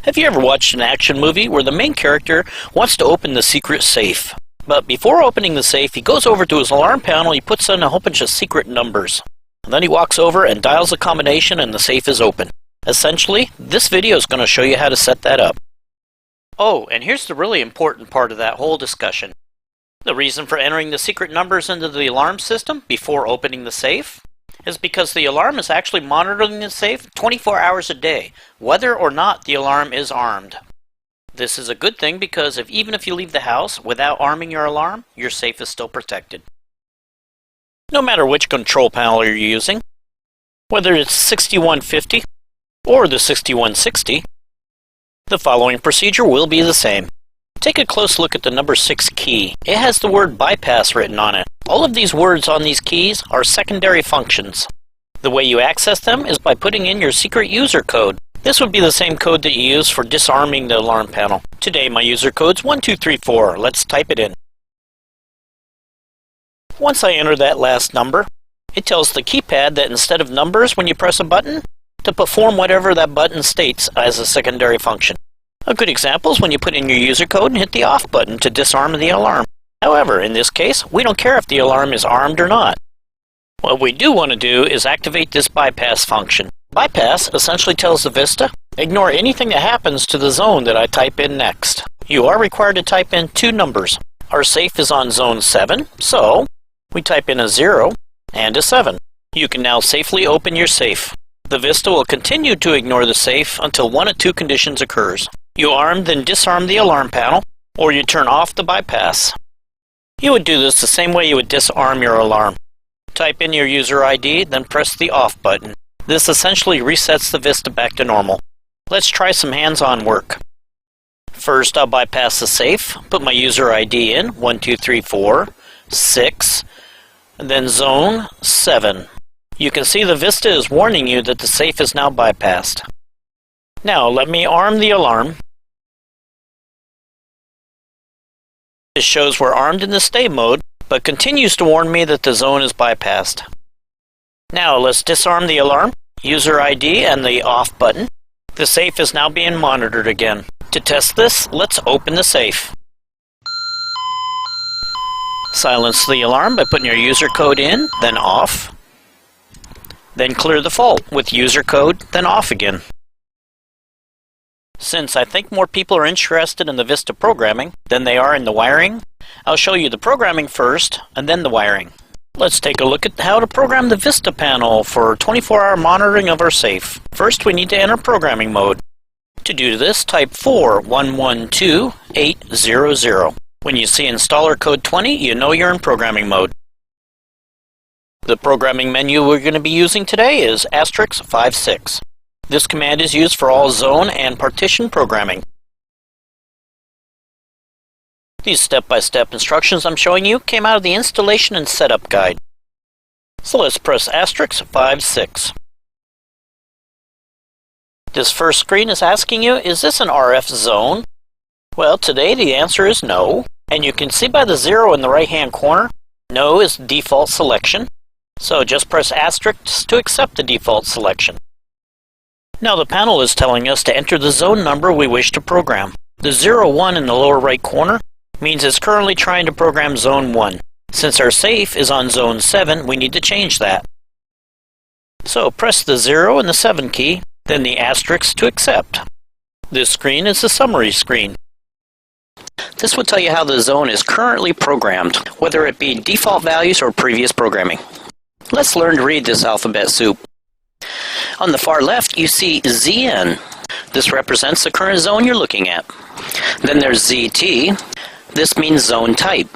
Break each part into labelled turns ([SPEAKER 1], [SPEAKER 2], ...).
[SPEAKER 1] Have you ever watched an action movie where the main character wants to open the secret safe? But before opening the safe, he goes over to his alarm panel, he puts in a whole bunch of secret numbers. And then he walks over and dials a combination and the safe is open. Essentially, this video is going to show you how to set that up. Oh, and here's the really important part of that whole discussion. The reason for entering the secret numbers into the alarm system before opening the safe is because the alarm is actually monitoring the safe 24 hours a day, whether or not the alarm is armed. This is a good thing because even if you leave the house without arming your alarm, your safe is still protected. No matter which control panel you're using, whether it's 6150 or the 6160, the following procedure will be the same. Take a close look at the number 6 key. It has the word bypass written on it. All of these words on these keys are secondary functions. The way you access them is by putting in your secret user code. This would be the same code that you use for disarming the alarm panel. Today my user code's 1234. Let's type it in. Once I enter that last number, it tells the keypad that instead of numbers when you press a button, to perform whatever that button states as a secondary function. A good example is when you put in your user code and hit the off button to disarm the alarm. However, in this case, we don't care if the alarm is armed or not. What we do want to do is activate this bypass function. Bypass essentially tells the Vista, ignore anything that happens to the zone that I type in next. You are required to type in 2 numbers. Our safe is on zone 7, so we type in a 0 and a 7. You can now safely open your safe. The Vista will continue to ignore the safe until one of 2 conditions occurs. You arm then disarm the alarm panel, or you turn off the bypass. You would do this the same way you would disarm your alarm. Type in your user ID, then press the off button. This essentially resets the Vista back to normal. Let's try some hands-on work. First, I'll bypass the safe, put my user ID in, 1234, 6, and then zone 7. You can see the Vista is warning you that the safe is now bypassed. Now let me arm the alarm. This shows we're armed in the stay mode, but continues to warn me that the zone is bypassed. Now let's disarm the alarm, user ID and the off button. The safe is now being monitored again. To test this, let's open the safe. Silence the alarm by putting your user code in, then off. Then clear the fault with user code, then off again. Since I think more people are interested in the Vista programming than they are in the wiring, I'll show you the programming first and then the wiring. Let's take a look at how to program the Vista panel for 24-hour monitoring of our safe. First, we need to enter programming mode. To do this, type 4112800. When you see installer code 20, you know you're in programming mode. The programming menu we're going to be using today is *56. This command is used for all zone and partition programming. These step-by-step instructions I'm showing you came out of the installation and setup guide. So let's press *56. This first screen is asking you, is this an RF zone? Well, today the answer is no. And you can see by the 0 in the right-hand corner, no is the default selection. So just press * to accept the default selection. Now the panel is telling us to enter the zone number we wish to program. The 01 in the lower right corner means it's currently trying to program zone 1. Since our safe is on zone 7, we need to change that. So press the 0 and the 7 key, then the * to accept. This screen is the summary screen. This will tell you how the zone is currently programmed, whether it be default values or previous programming. Let's learn to read this alphabet soup. On the far left, you see ZN. This represents the current zone you're looking at. Then there's ZT. This means zone type.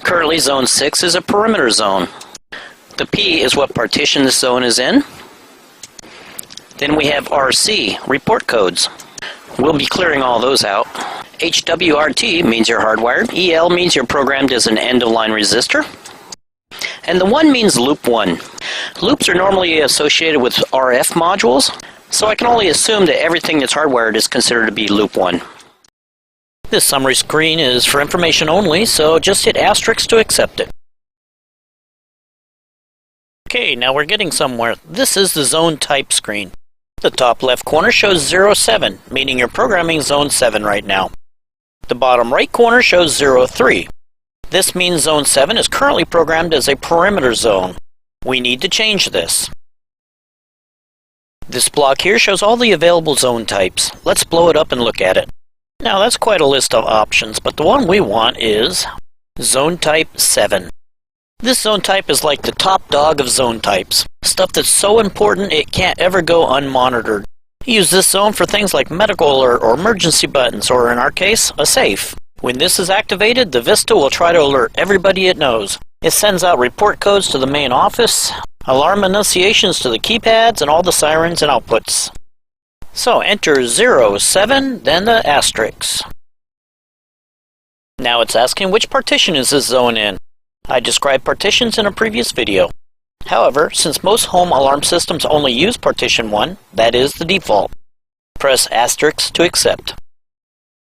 [SPEAKER 1] Currently, zone 6 is a perimeter zone. The P is what partition this zone is in. Then we have RC, report codes. We'll be clearing all those out. HWRT means you're hardwired. EL means you're programmed as an end-of-line resistor. And the 1 means loop 1. Loops are normally associated with RF modules, so I can only assume that everything that's hardwired is considered to be loop 1. This summary screen is for information only, so just hit * to accept it. Okay, now we're getting somewhere. This is the zone type screen. The top left corner shows 07, meaning you're programming Zone 7 right now. The bottom right corner shows 03. This means Zone 7 is currently programmed as a perimeter zone. We need to change this. This block here shows all the available zone types. Let's blow it up and look at it. Now that's quite a list of options, but the one we want is Zone Type 7. This zone type is like the top dog of zone types. Stuff that's so important it can't ever go unmonitored. Use this zone for things like medical alert or emergency buttons, or in our case, a safe. When this is activated, the Vista will try to alert everybody it knows. It sends out report codes to the main office, alarm annunciations to the keypads, and all the sirens and outputs. So enter 07, then the asterisk. Now it's asking which partition is this zone in. I described partitions in a previous video. However, since most home alarm systems only use partition 1, that is the default. Press asterisk to accept.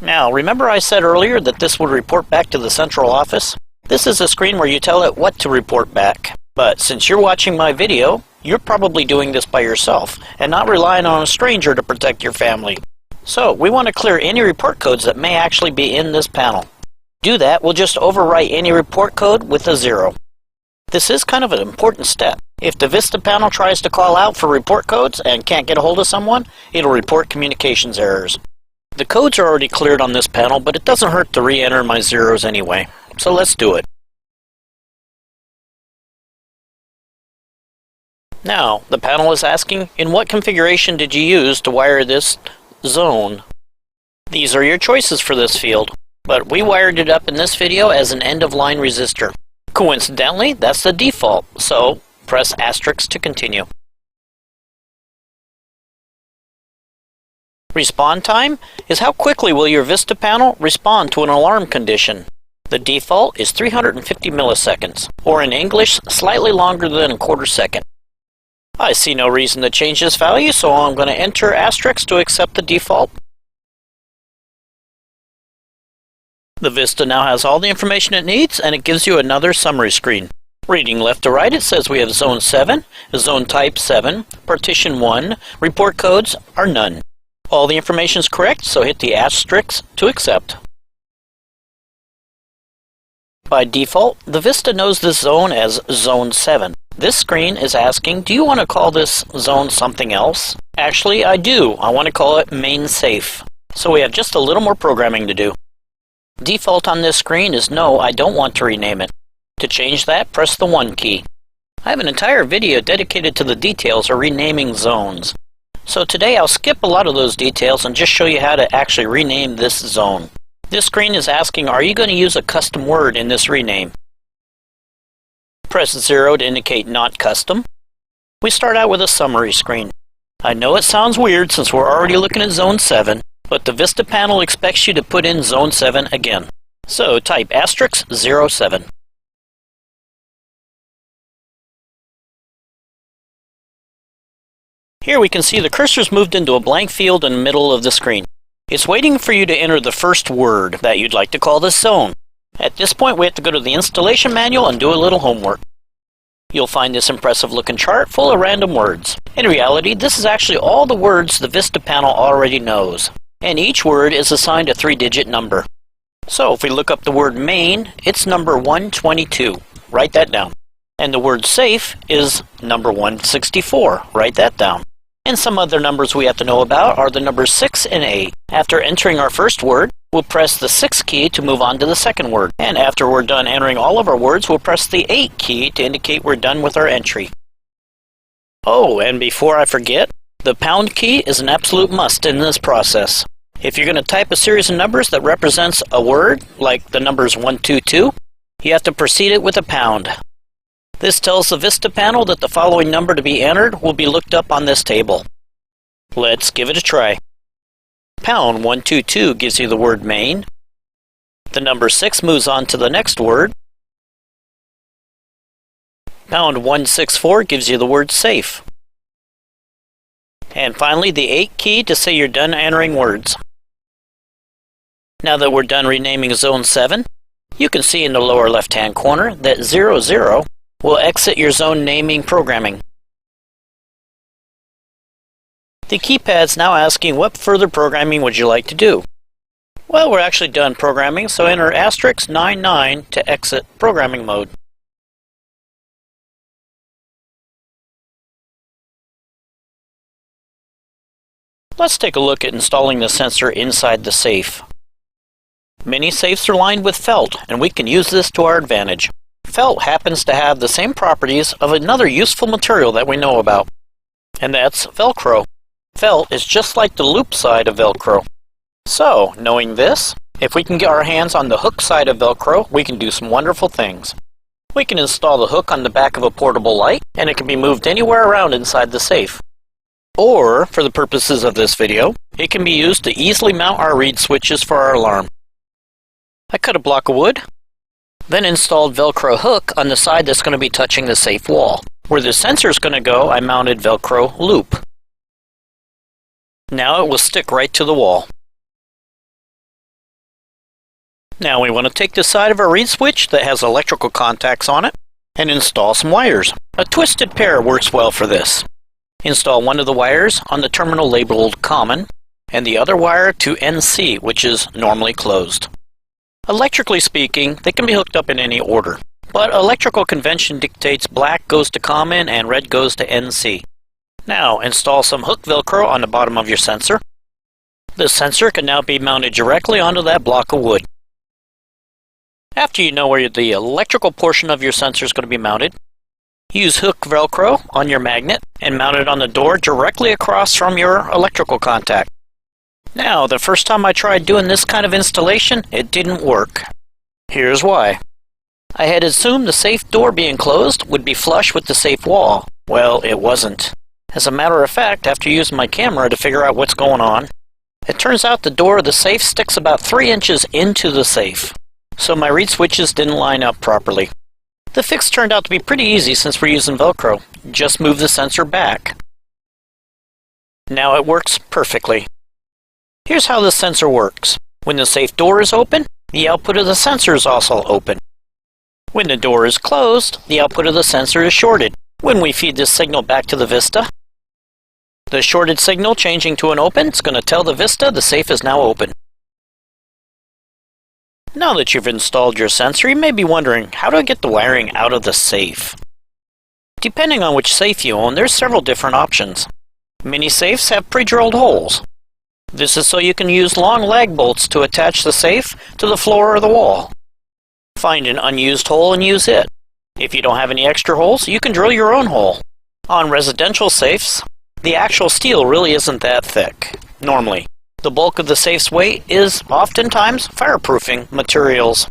[SPEAKER 1] Now, remember I said earlier that this would report back to the central office? This is a screen where you tell it what to report back. But since you're watching my video, you're probably doing this by yourself and not relying on a stranger to protect your family. So, we want to clear any report codes that may actually be in this panel. To do that, we'll just overwrite any report code with a 0. This is kind of an important step. If the Vista panel tries to call out for report codes and can't get a hold of someone, it'll report communications errors. The codes are already cleared on this panel, but it doesn't hurt to re-enter my zeros anyway. So let's do it. Now, the panel is asking, in what configuration did you use to wire this zone? These are your choices for this field, but we wired it up in this video as an end-of-line resistor. Coincidentally, that's the default, so press asterisk to continue. Respawn time is how quickly will your Vista panel respond to an alarm condition. The default is 350 milliseconds, or in English, slightly longer than a quarter second. I see no reason to change this value, so I'm going to enter asterisk to accept the default. The Vista now has all the information it needs, and it gives you another summary screen. Reading left to right, it says we have Zone 7, Zone Type 7, Partition 1, report codes are none. All the information is correct, so hit the asterisk to accept. By default, the Vista knows this zone as Zone 7. This screen is asking, do you want to call this zone something else? Actually, I do. I want to call it Main Safe. So we have just a little more programming to do. Default on this screen is no, I don't want to rename it. To change that, press the 1 key. I have an entire video dedicated to the details of renaming zones. So today I'll skip a lot of those details and just show you how to actually rename this zone. This screen is asking, are you going to use a custom word in this rename? Press 0 to indicate not custom. We start out with a summary screen. I know it sounds weird since we're already looking at Zone 7, but the Vista panel expects you to put in Zone 7 again. So type asterisk 07. Here we can see the cursor's moved into a blank field in the middle of the screen. It's waiting for you to enter the first word that you'd like to call this zone. At this point, we have to go to the installation manual and do a little homework. You'll find this impressive looking chart full of random words. In reality, this is actually all the words the Vista panel already knows, and each word is assigned a 3-digit number. So if we look up the word main, it's number 122. Write that down. And the word safe is number 164. Write that down. And some other numbers we have to know about are the numbers 6 and 8. After entering our first word, we'll press the 6 key to move on to the second word. And after we're done entering all of our words, we'll press the 8 key to indicate we're done with our entry. Oh, and before I forget, the pound key is an absolute must in this process. If you're going to type a series of numbers that represents a word, like the numbers 122, you have to precede it with a pound. This tells the Vista panel that the following number to be entered will be looked up on this table. Let's give it a try. Pound 122 gives you the word main. The number 6 moves on to the next word. Pound 164 gives you the word safe. And finally, the 8 key to say you're done entering words. Now that we're done renaming Zone 7, you can see in the lower left-hand corner that 00 will exit your zone naming programming. The keypad's now asking what further programming would you like to do? Well, we're actually done programming, so enter *99 to exit programming mode. Let's take a look at installing the sensor inside the safe. Many safes are lined with felt, and we can use this to our advantage. Felt happens to have the same properties of another useful material that we know about, and that's Velcro. Felt is just like the loop side of Velcro. So, knowing this, if we can get our hands on the hook side of Velcro, we can do some wonderful things. We can install the hook on the back of a portable light, and it can be moved anywhere around inside the safe. Or, for the purposes of this video, it can be used to easily mount our reed switches for our alarm. I cut a block of wood, then installed Velcro hook on the side that's going to be touching the safe wall. Where the sensor is going to go, I mounted Velcro loop. Now it will stick right to the wall. Now we want to take the side of our reed switch that has electrical contacts on it and install some wires. A twisted pair works well for this. Install one of the wires on the terminal labeled common and the other wire to NC, which is normally closed. Electrically speaking, they can be hooked up in any order, but electrical convention dictates black goes to common and red goes to NC. Now install some hook Velcro on the bottom of your sensor. The sensor can now be mounted directly onto that block of wood. After you know where the electrical portion of your sensor is going to be mounted, use hook Velcro on your magnet and mount it on the door directly across from your electrical contact. Now, the first time I tried doing this kind of installation, it didn't work. Here's why. I had assumed the safe door being closed would be flush with the safe wall. Well, it wasn't. As a matter of fact, after using my camera to figure out what's going on, it turns out the door of the safe sticks about 3 inches into the safe. So my reed switches didn't line up properly. The fix turned out to be pretty easy since we're using Velcro. Just move the sensor back. Now it works perfectly. Here's how the sensor works. When the safe door is open, the output of the sensor is also open. When the door is closed, the output of the sensor is shorted. When we feed this signal back to the Vista, the shorted signal changing to an open is going to tell the Vista the safe is now open. Now that you've installed your sensor, you may be wondering, how do I get the wiring out of the safe? Depending on which safe you own, there's several different options. Many safes have pre-drilled holes. This is so you can use long lag bolts to attach the safe to the floor or the wall. Find an unused hole and use it. If you don't have any extra holes, you can drill your own hole. On residential safes, the actual steel really isn't that thick, normally. The bulk of the safe's weight is oftentimes fireproofing materials.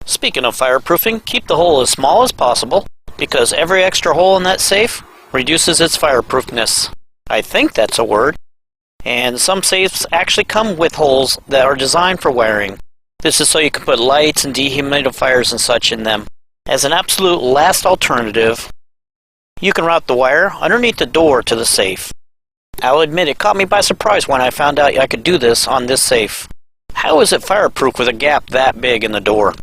[SPEAKER 1] Speaking of fireproofing, keep the hole as small as possible because every extra hole in that safe reduces its fireproofness. I think that's a word. And some safes actually come with holes that are designed for wiring. This is so you can put lights and dehumidifiers and such in them. As an absolute last alternative, you can route the wire underneath the door to the safe. I'll admit it caught me by surprise when I found out I could do this on this safe. How is it fireproof with a gap that big in the door?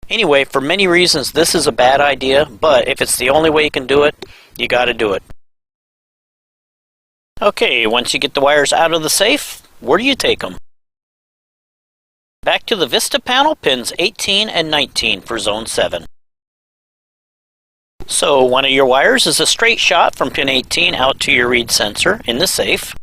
[SPEAKER 1] Anyway, for many reasons this is a bad idea, but if it's the only way you can do it, you gotta do it. Okay, once you get the wires out of the safe, where do you take them? Back to the Vista panel, pins 18 and 19 for zone 7. So one of your wires is a straight shot from pin 18 out to your reed sensor in the safe.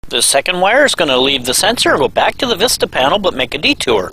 [SPEAKER 1] The second wire is going to leave the sensor and go back to the Vista panel but make a detour.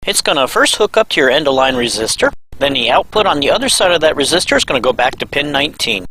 [SPEAKER 1] It's going to first hook up to your end-of-line resistor, then the output on the other side of that resistor is going to go back to pin 19.